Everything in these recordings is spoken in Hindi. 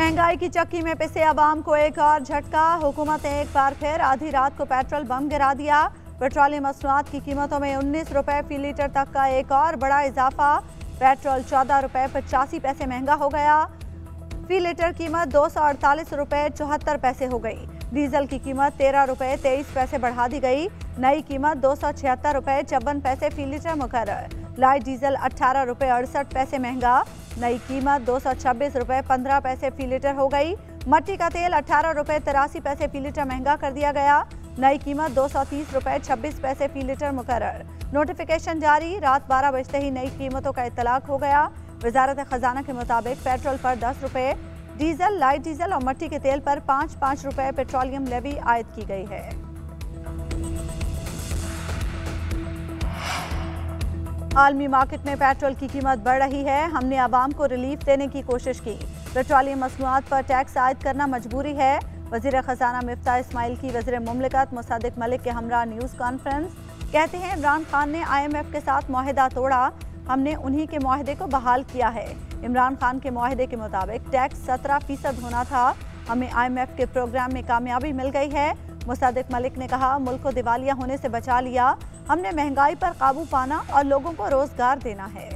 महंगाई की चक्की में पिसे अवाम को एक और झटका। हुकूमत ने एक बार फिर आधी रात को पेट्रोल बम गिरा दिया। पेट्रोलियम मसनूआत की कीमतों में 19 रुपए फी लीटर तक का एक और बड़ा इजाफा। पेट्रोल 14 रुपए 85 पैसे महंगा हो गया। फी लीटर कीमत 248 रुपए 74 पैसे हो गई। डीजल की कीमत 13 रुपए 23 पैसे बढ़ा दी गई। नई कीमत 276 रुपए 54 पैसे फी लीटर मुकर्रर। लाइट डीजल 18 रुपए 68 पैसे महंगा। नई कीमत 226 रुपए 15 पैसे फी लीटर हो गई। मट्टी का तेल 18 रुपए 83 पैसे फी लीटर महंगा कर दिया गया। नई कीमत 230 रुपए 26 पैसे फी लीटर मुकर्रर। नोटिफिकेशन जारी। रात 12 बजते ही नई कीमतों का इत्तलाक हो गया। वजारत खजाना के मुताबिक पेट्रोल पर 10 रुपए, डीजल, लाइट डीजल और मट्टी के तेल पर 5-5 रुपए पेट्रोलियम लेवी आयद की गई है। आलमी मार्केट में पेट्रोल की कीमत बढ़ रही है। हमने आवाम को रिलीफ देने की कोशिश की। पेट्रोलियम मसनूआत पर टैक्स आयद करना मजबूरी है। वजीर खजाना मिफ्ता इस्माइल की वजीर मुमलिकत मुसद्दिक मलिक के हमरा न्यूज़ कॉन्फ्रेंस। कहते हैं इमरान खान ने IMF के साथ मुआहिदा तोड़ा, हमने उन्हीं के मुआहिदे को बहाल किया है। इमरान खान के मुआहिदे के मुताबिक टैक्स 17% होना था। हमें IMF के प्रोग्राम में कामयाबी मिल गई है। मुसद्दिक मलिक ने कहा, मुल्क को दिवालिया होने से बचा लिया। हमने महंगाई पर काबू पाना और लोगों को रोजगार देना है।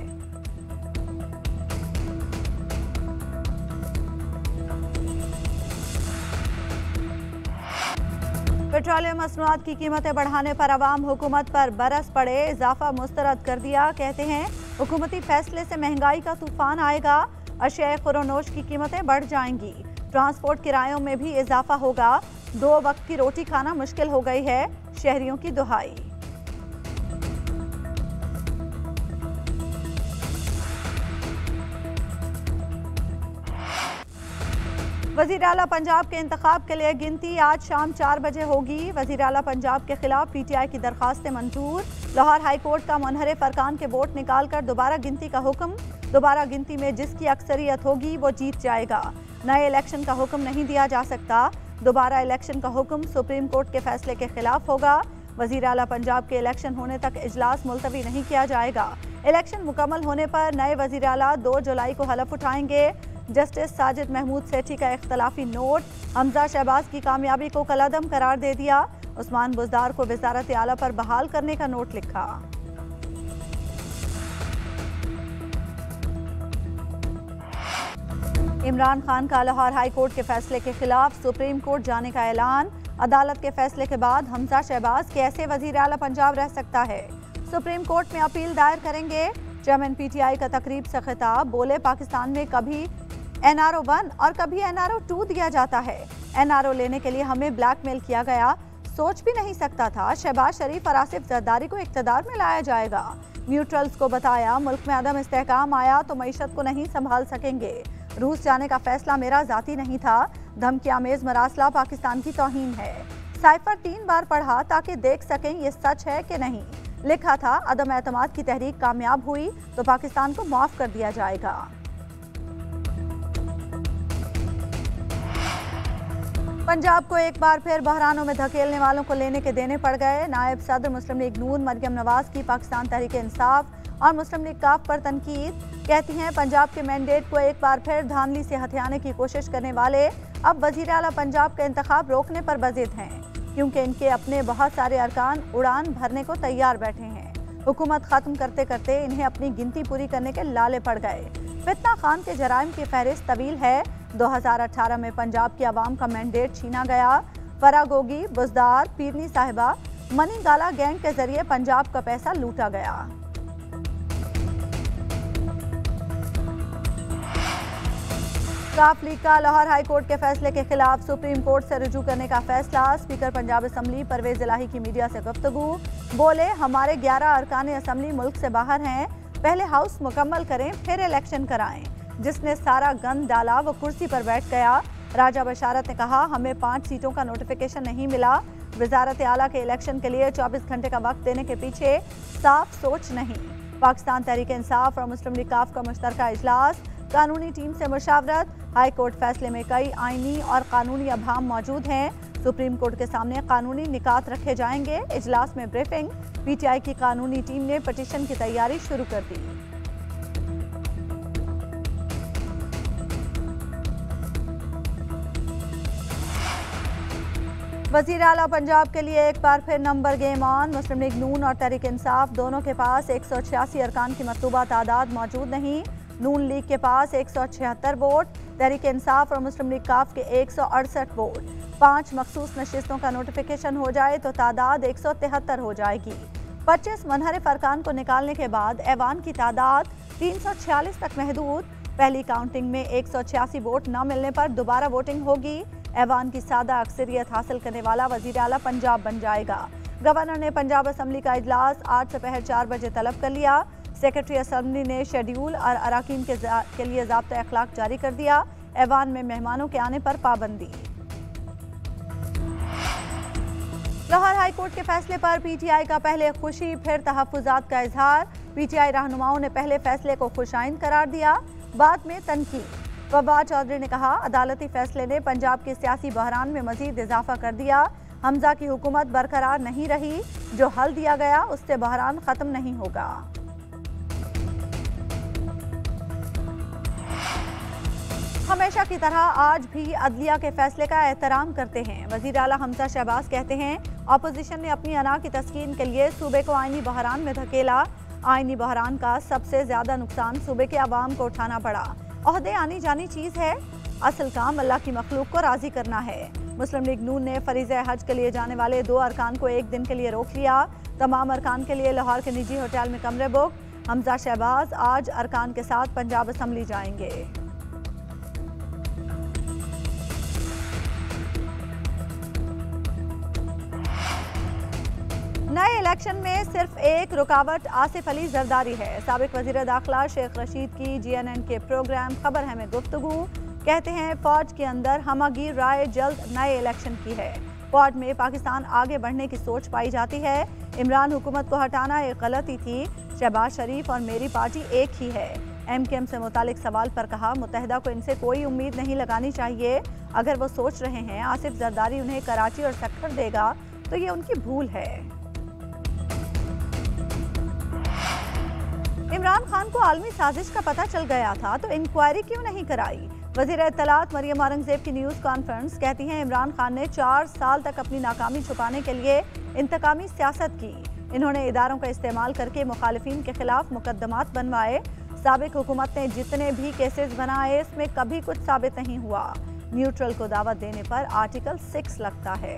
पेट्रोलियम मसनूआत की कीमतें बढ़ाने पर अवाम हुकूमत पर बरस पड़े, इजाफा मुस्तरद कर दिया। कहते हैं हुकूमती फैसले से महंगाई का तूफान आएगा। अशिया खुरोनोश की कीमतें बढ़ जाएंगी। ट्रांसपोर्ट किरायों में भी इजाफा होगा। 2 वक्त की रोटी खाना मुश्किल हो गई है, शहरियों की दुहाई। वज़ीर आला पंजाब के इंतखाब के लिए गिनती आज शाम 4 बजे होगी। वज़ीर आला पंजाब के खिलाफ PTI की दरखास्तें मंजूर। लाहौर हाई कोर्ट का मुनहरिफ अरकान के वोट निकालकर दोबारा गिनती का हुक्म। दोबारा गिनती में जिसकी अक्सरियत होगी वो जीत जाएगा। नए इलेक्शन का हुक्म नहीं दिया जा सकता। दोबारा इलेक्शन का हुक्म सुप्रीम कोर्ट के फैसले के खिलाफ होगा। वज़ीर आला पंजाब के इलेक्शन होने तक इजलास मुलतवी नहीं किया जाएगा। इलेक्शन मुकम्मल होने पर नए वज़ीर आला 2 जुलाई को हलफ उठाएंगे। जस्टिस साजिद महमूद सेठी का इख्तलाफी नोट। हमजा शहबाज की कामयाबी को कलअदम करार दे दिया। उस्मान बुज़दार को वज़ारत आला पर बहाल करने का नोट लिखा। इमरान खान का लाहौर हाई कोर्ट के फैसले के खिलाफ सुप्रीम कोर्ट जाने का ऐलान। अदालत के फैसले के बाद हमजा शहबाज कैसे वज़ीर आला पंजाब रह सकता है? सुप्रीम कोर्ट में अपील दायर करेंगे। चेयरमैन PTI का तकरीब से खिताब। बोले, पाकिस्तान में कभी NRO 1 और कभी NRO 2 दिया जाता है। NRO लेने के लिए हमें ब्लैकमेल किया गया। सोच भी नहीं सकता था शहबाज शरीफ और आसिफ जरदारी को इख्तिदार में लाया जाएगा। न्यूट्रल्स को बताया, मुल्क में अदम इस्तेहकाम आया तो मईशत को नहीं संभाल सकेंगे। रूस जाने का फैसला मेरा जाती नहीं था। धमकी आमेज मरासला पाकिस्तान की तौहीन है। साइफर 3 बार पढ़ा ताकि देख सकें ये सच है कि नहीं। लिखा था, अदम एतमाद की तहरीक कामयाब हुई तो पाकिस्तान को माफ कर दिया जाएगा। पंजाब को एक बार फिर बहरानों में धकेलने वालों को लेने के देने पड़ गए। नायब सदर मुस्लिम लीग नून मरियम नवाज की पाकिस्तान तहरीक इंसाफ और मुस्लिम लीग काफ पर तनकीद। कहती हैं पंजाब के मैंडेट को एक बार फिर धांधली से हथियाने की कोशिश करने वाले अब वज़ीर आला पंजाब का इंतखाब रोकने पर बज़िद हैं, क्योंकि इनके अपने बहुत सारे अरकान उड़ान भरने को तैयार बैठे हैं। हुकूमत ख़त्म करते करते इन्हें अपनी गिनती पूरी करने के लाले पड़ गए। फितना खान के जराइम की फहरिस्त तवील है। 2018 में पंजाब की आवाम का मैंडेट छीना गया। फरागोगी, बुज़दार, पीरनी साहिबा, मनी गाला गैंग के जरिए पंजाब का पैसा लूटा गया। काफ लीग का लाहौर हाई कोर्ट के फैसले के खिलाफ सुप्रीम कोर्ट से रुजू करने का फैसला। स्पीकर पंजाब असम्बली परवेज इलाही की मीडिया से गुफ्तगू। बोले, हमारे 11 अरकान असम्बली मुल्क से बाहर हैं। पहले हाउस मुकम्मल करें फिर इलेक्शन कराएं। जिसने सारा गंद डाला वो कुर्सी पर बैठ गया। राजा बशारत ने कहा, हमें 5 सीटों का नोटिफिकेशन नहीं मिला। वजारत आला के इलेक्शन के लिए 24 घंटे का वक्त देने के पीछे साफ सोच नहीं। पाकिस्तान तहरीक इंसाफ और मुस्लिम लीग काफ का मुश्तरका इजलास। कानूनी टीम से मुशावरत। हाई कोर्ट फैसले में कई आईनी और कानूनी अभाम मौजूद हैं। सुप्रीम कोर्ट के सामने कानूनी निकात रखे जाएंगे। इजलास में ब्रीफिंग। PTI की कानूनी टीम ने पिटीशन की तैयारी शुरू कर दी। वज़ीर आला पंजाब के लिए एक बार फिर number game on. Muslim League Noon और तहरीक इंसाफ दोनों के पास 186 अरकान की मतलूबा तादाद मौजूद नहीं। नून लीग के पास 176 वोट, तहरीक इंसाफ और मुस्लिम लीग काफ के 168 वोट। 5 मखसूस नशिस्तों का नोटिफिकेशन हो जाए तो तादाद 173 हो जाएगी। 25 मुनहरिफ अरकान को निकालने के बाद ऐवान की तादाद 346 तक महदूद। पहली काउंटिंग में 186 वोट न मिलने पर दोबारा वोटिंग होगी। ऐवान की सादा अक्सरियत हासिल करने वाला वज़ीर आला पंजाब बन जाएगा। गवर्नर ने पंजाब असम्बली का इजलास आज दोपहर 4 बजे तलब कर लिया। सेक्रेटरी असम्बली ने शेड्यूल और अराकीन के लिए ज़ाब्ता अखलाक जारी कर दिया। ऐवान में मेहमानों के आने पर पाबंदी। लाहौर हाई कोर्ट के फैसले पर पीटीआई का पहले खुशी फिर तहफ़्फ़ुज़ात का इजहार। पीटीआई रहनुमाओं ने पहले फैसले को खुशाइंद करार दिया, बाद में तनकीद। फवाद चौधरी ने कहा, अदालती फैसले ने पंजाब के सियासी बहरान में मजीद इजाफा कर दिया। हमजा की हुकूमत बरकरार नहीं रही, जो हल दिया गया उससे बहरान खत्म नहीं होगा। हमेशा की तरह आज भी अदलिया के फैसले का एहतराम करते हैं। वज़ीर आला हमजा शहबाज कहते हैं, अपोजिशन ने अपनी अना की तस्कीन के लिए सूबे को आईनी बहरान में धकेला। आईनी बहरान का सबसे ज्यादा नुकसान सूबे के अवाम को उठाना पड़ा। ओहदे आनी जानी चीज़ है, असल काम अल्लाह की मखलूक को राज़ी करना है। मुस्लिम लीग नून ने फरीज़े हज के लिए जाने वाले 2 अरकान को एक दिन के लिए रोक लिया। तमाम अरकान के लिए लाहौर के निजी होटल में कमरे बुक। हमजा शहबाज आज अरकान के साथ पंजाब असम्बली जाएंगे। नए इलेक्शन में सिर्फ एक रुकावट आसिफ अली जरदारी है। साबिक वजीर दाखिला शेख रशीद की GNN के प्रोग्राम खबर है में गुफ्तगू। कहते हैं, फौज के अंदर हमागीर राय जल्द नए इलेक्शन की है। फौज में पाकिस्तान आगे बढ़ने की सोच पाई जाती है। इमरान हुकूमत को हटाना एक गलती थी। शहबाज शरीफ और मेरी पार्टी एक ही है। MKM से मुतालिक सवाल पर कहा, मुत्तहिदा को इनसे कोई उम्मीद नहीं लगानी चाहिए। अगर वो सोच रहे हैं आसिफ जरदारी उन्हें कराची और सक्खर देगा तो ये उनकी भूल है। इमरान खान को आलमी साजिश का पता चल गया था तो इंक्वायरी क्यों नहीं कराई? वज़ीर इत्तलात मरियम औरंगज़ेब की न्यूज़ कॉन्फ्रेंस। कहती हैं, इमरान खान ने 4 साल तक अपनी नाकामी छुपाने के लिए इंतकामी सियासत की। इन्होंने इदारों का इस्तेमाल करके मुखालिफिन के खिलाफ मुकदमात बनवाए। साबिक हुकूमत ने जितने भी केसेस बनाए इसमें कभी कुछ साबित नहीं हुआ। न्यूट्रल को दावत देने पर आर्टिकल 6 लगता है।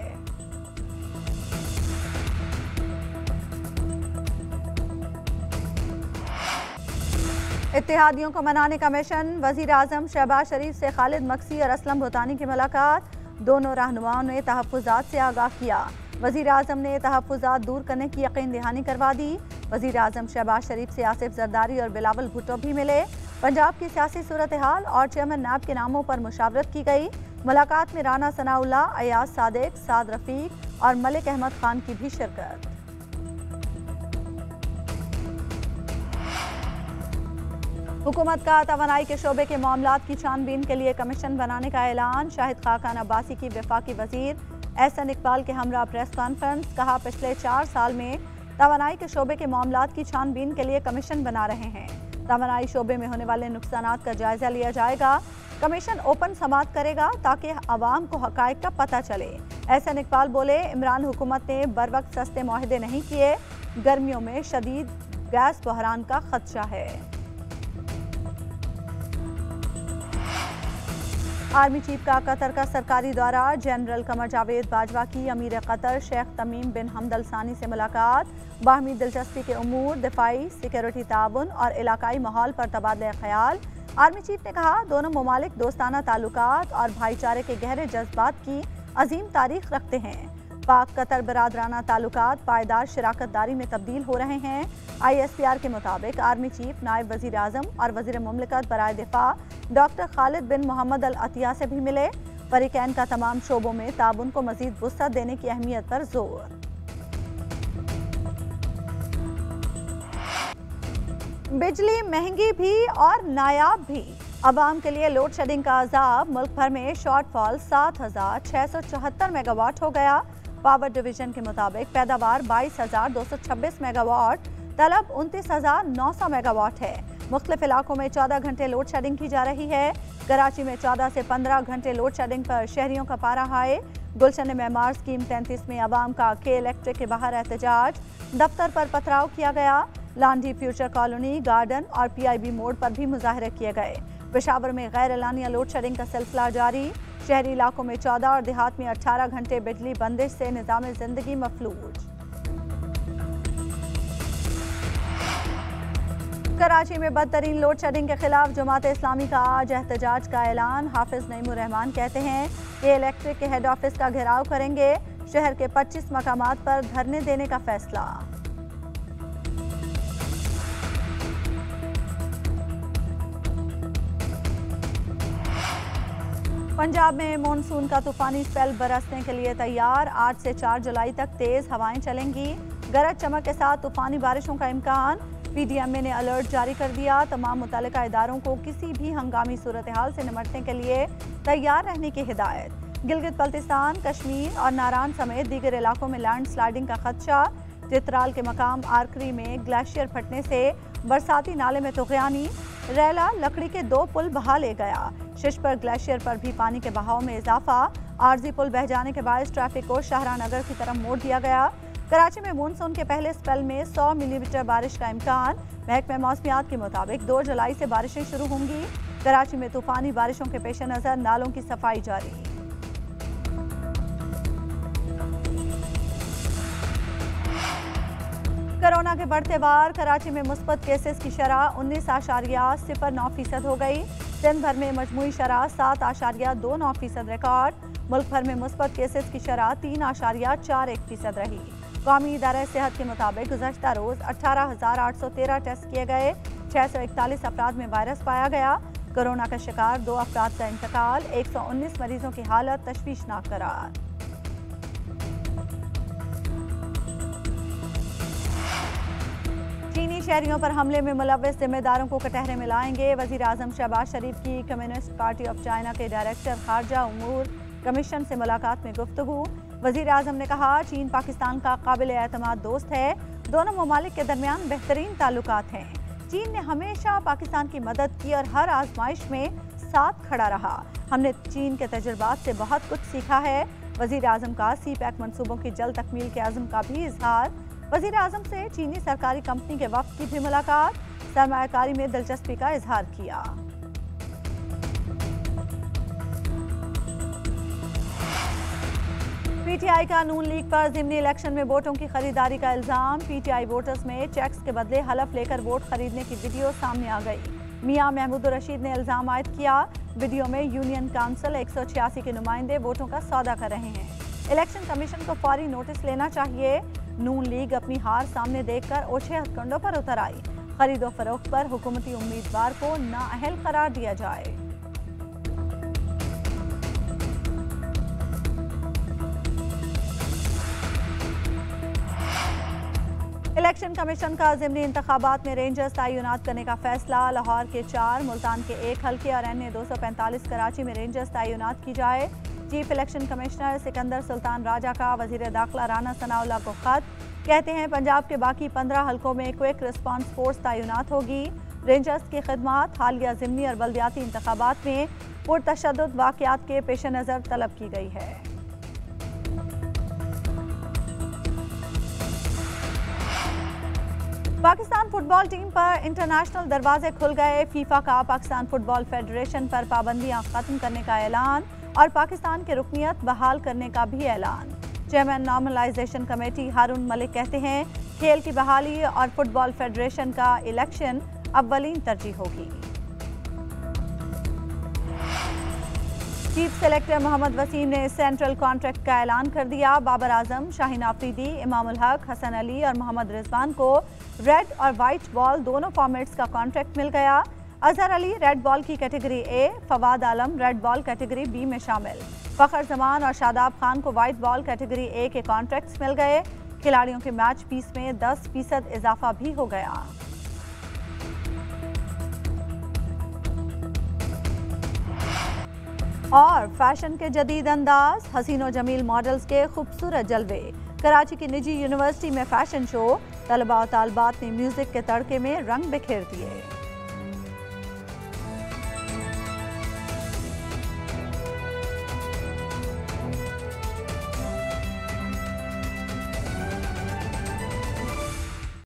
इत्तेहादियों को मनाने का मिशन। वज़ीर आज़म शहबाज शरीफ से खालिद मक्सी और असलम भूतानी की मुलाकात। दोनों रहनुमाओं ने तहफ़्फ़ुज़ात से आगाह किया। वज़ीर आज़म ने तहफ़्फ़ुज़ात दूर करने की यकीन दहानी करवा दी। वज़ीर आज़म शहबाज शरीफ से आसिफ जरदारी और बिलावल भुट्टो भी मिले। पंजाब की सियासी सूरत हाल और चेयरमैन नैब के नामों पर मुशावरत की गई। मुलाकात में राना सनाउल्लाह, अयाज सादिक, साद रफ़ीक और मलिक अहमद खान की भी शिरकत। हुकूमत का तवानाई के शोबे के मामलात की छानबीन के लिए कमीशन बनाने का ऐलान। शाहिद खाकान अब्बासी की वफाकी वजीर एहसन इकबाल के हमरा प्रेस कॉन्फ्रेंस। कहा, पिछले 4 साल में तवानाई के शोबे के मामलात की छानबीन के लिए कमीशन बना रहे हैं। तवानाई शोबे में होने वाले नुकसानात का जायजा लिया जाएगा। कमीशन ओपन समाअत करेगा ताकि अवाम को हकायक का पता चले। एहसन इकबाल बोले, इमरान हुकूमत ने बर वक्त सस्ते मुआहदे नहीं किए। गर्मियों में शदीद गैस बहरान का खदशा है। आर्मी चीफ का कतर का सरकारी दौरा। जनरल कमर जावेद बाजवा की अमीर कतर शेख तमीम बिन हमद अल सानी से मुलाकात। बाहमी दिलचस्पी के उमूर, दिफाई, सिक्योरिटी ताउन और इलाकाई माहौल पर तबादला ख्याल। आर्मी चीफ ने कहा, दोनों ममालिक दोस्ताना ताल्लुकात और भाईचारे के गहरे जज्बात की अजीम तारीख रखते हैं। पाक कतर बरादराना ताल्लुकात पायदार शराकतदारी में तब्दील हो रहे हैं। ISPR के मुताबिक आर्मी चीफ नायब वजीर आजम और वजीर मुमलिकत बराए दिफा डॉक्टर खालिद बिन मोहम्मद अल अतिया से भी मिले। फरीकैन का तमाम शोबों में ताउन को मजीद वुसअत देने की अहमियत पर जोर। बिजली महंगी भी और नायाब भी। अवाम के लिए लोड शेडिंग का अजाब। मुल्क भर में शॉर्टफॉल 7,674 मेगावाट हो गया। पावर डिवीजन के मुताबिक पैदावार 22,226 मेगावाट, तलब 29,900 मेगावाट है। मुख्तलिफ इलाकों में 14 घंटे लोड शेडिंग की जा रही है। कराची में 14 से 15 घंटे लोड शेडिंग पर शहरियों का पारा हाई। गुलशन मेमार स्कीम 33 में अवाम का के इलेक्ट्रिक के बाहर एहतजाज। दफ्तर पर पथराव किया गया। लांडी फ्यूचर कॉलोनी, गार्डन और PIB मोड़ पर भी मुजाहरे किए गए। पेशावर में गैर एलानिया लोड शेडिंग का सिलसिला जारी। शहरी इलाकों में 14 और देहात में 18 घंटे बिजली बंदिश से निज़ाम जिंदगी मफलूज। कराची में बदतरीन लोड शेडिंग के खिलाफ जमात इस्लामी का आज एहतजाज का ऐलान। हाफिज नईमुर रहमान कहते हैं कि इलेक्ट्रिक के हेड ऑफिस का घेराव करेंगे। शहर के 25 मकामात पर धरने देने का फैसला। पंजाब में मानसून का तूफानी स्पेल बरसने के लिए तैयार। 8 से 4 जुलाई तक तेज हवाएं चलेंगी। गरज चमक के साथ तूफानी बारिशों का इम्कान। PDMA ने अलर्ट जारी कर दिया। तमाम मुतल्लिका इदारों को किसी भी हंगामी सूरत हाल से निपटने के लिए तैयार रहने की हिदायत। गिलगित बल्तिस्तान, कश्मीर और नारान समेत दीगर इलाकों में लैंड स्लाइडिंग का खदशा। चित्राल के मकाम आरकरी में ग्लेशियर फटने से बरसाती नाले में तुगयानी। रैला लकड़ी के 2 पुल बहा ले गया। शिश पर ग्लेशियर पर भी पानी के बहाव में इजाफा। आरजी पुल बह जाने के बाद ट्रैफिक को शाहरा नगर की तरफ मोड़ दिया गया। कराची में मानसून के पहले स्पेल में 100 मिलीमीटर बारिश का इम्कान। महकमे मौसमियात के मुताबिक 2 जुलाई से बारिशें शुरू होंगी। कराची में तूफानी बारिशों के पेश नज़र नालों की सफाई जारी। कोरोना के बढ़ते वार। कराची में मुस्बत केसेस की शरह 19.09% हो गई। दिन भर में मजमूई शरह 7.29% रिकॉर्ड। मुल्क भर में मुस्बत केसेस की शरह 3.41% रही। कौमी इदारा सेहत के मुताबिक गुज़श्ता रोज़ 18,813 टेस्ट किए गए। 641 अफराद में वायरस पाया गया। कोरोना का शिकार 2 अफराद का इंतकाल। 119 मरीजों की हालत तशवीशनाक करार। चीनी शहरियों पर हमले में मुलव्वस जिम्मेदारों को कटहरे में लाएंगे। वज़ीर आज़म शहबाज शरीफ की कम्युनिस्ट पार्टी ऑफ चाइना के डायरेक्टर खारजा उमूर कमीशन से मुलाकात में गुफ्तगू। वज़ीर आज़म ने कहा चीन पाकिस्तान का काबिल एतमाद दोस्त है। दोनों ममालिक के दरमियान बेहतरीन ताल्लुकात हैं। चीन ने हमेशा पाकिस्तान की मदद की और हर आजमाइश में साथ खड़ा रहा। हमने चीन के तजुर्बात से बहुत कुछ सीखा है। वज़ीर आज़म का CPEC मनसूबों की जल्द तकमील के अज़्म का भी इजहार। वज़ीर आज़म से चीनी सरकारी कंपनी के वफ़द की भी मुलाकात। सरमायाकारी में दिलचस्पी का इजहार किया। PTI का नून लीग पर ज़िमनी इलेक्शन में वोटों की खरीदारी का इल्ज़ाम। PTI वोटर्स में चेक्स के बदले हलफ लेकर वोट खरीदने की वीडियो सामने आ गई। मियां महमूद रशीद ने इल्ज़ाम आयद किया। वीडियो में यूनियन काउंसिल 186 के नुमाइंदे वोटों का सौदा कर रहे हैं। इलेक्शन कमीशन को फौरी नोटिस लेना चाहिए। नून लीग अपनी हार सामने देखकर ओछे हथकंडों पर उतर आई। खरीदो फरोख्त पर हुकूमती उम्मीदवार को नाअहल करार दिया जाए। इलेक्शन कमीशन का ज़िमनी इंतखाबात में रेंजर्स तयनात करने का फैसला। लाहौर के 4, मुल्तान के 1 हल्के और अन्य 245 कराची में रेंजर्स तयनात की जाए। Chief election commissioner Sikandar Sultan Raja का वज़ीर दाखिला राना सनाउल्लाह को खत। कहते हैं पंजाब के बाकी 15 हल्कों में क्विक रिस्पांस फोर्स तयनात होगी। रेंजर्स की खिदमात हालिया ज़िमनी और बल्दियाती इंतखाबात में पुरतशद्दुद वाक़यात के पेश नज़र तलब की गई है। पाकिस्तान फुटबॉल टीम पर इंटरनेशनल दरवाजे खुल गए। फीफा का पाकिस्तान फुटबॉल फेडरेशन पर पाबंदियां खत्म करने का ऐलान और पाकिस्तान की रुकनियत बहाल करने का भी ऐलान। चेयरमैन नॉर्मलाइजेशन कमेटी हारून मलिक कहते हैं खेल की बहाली और फुटबॉल फेडरेशन का इलेक्शन अव्वलीन तरजीह होगी। चीफ सेलेक्टर मोहम्मद वसीम ने सेंट्रल कॉन्ट्रैक्ट का ऐलान कर दिया। बाबर आजम, शाहीन आफरीदी, इमामुल हक, हसन अली और मोहम्मद रिजवान को रेड और वाइट बॉल दोनों फॉर्मेट्स का कॉन्ट्रैक्ट मिल गया। अजहर अली रेड बॉल की category A, Fawad Alam red ball category B में शामिल। फखर जमान और शादाब खान को वाइट बॉल कैटेगरी ए के कॉन्ट्रैक्ट्स मिल गए। खिलाड़ियों के मैच फीस में 10% इजाफा भी हो गया। और फैशन के जदीद अंदाज, हसीनो जमील मॉडल्स के खूबसूरत जलवे। कराची की निजी यूनिवर्सिटी में फैशन शो, तलबा और तालबात ने म्यूजिक के तड़के में रंग बिखेर दिए।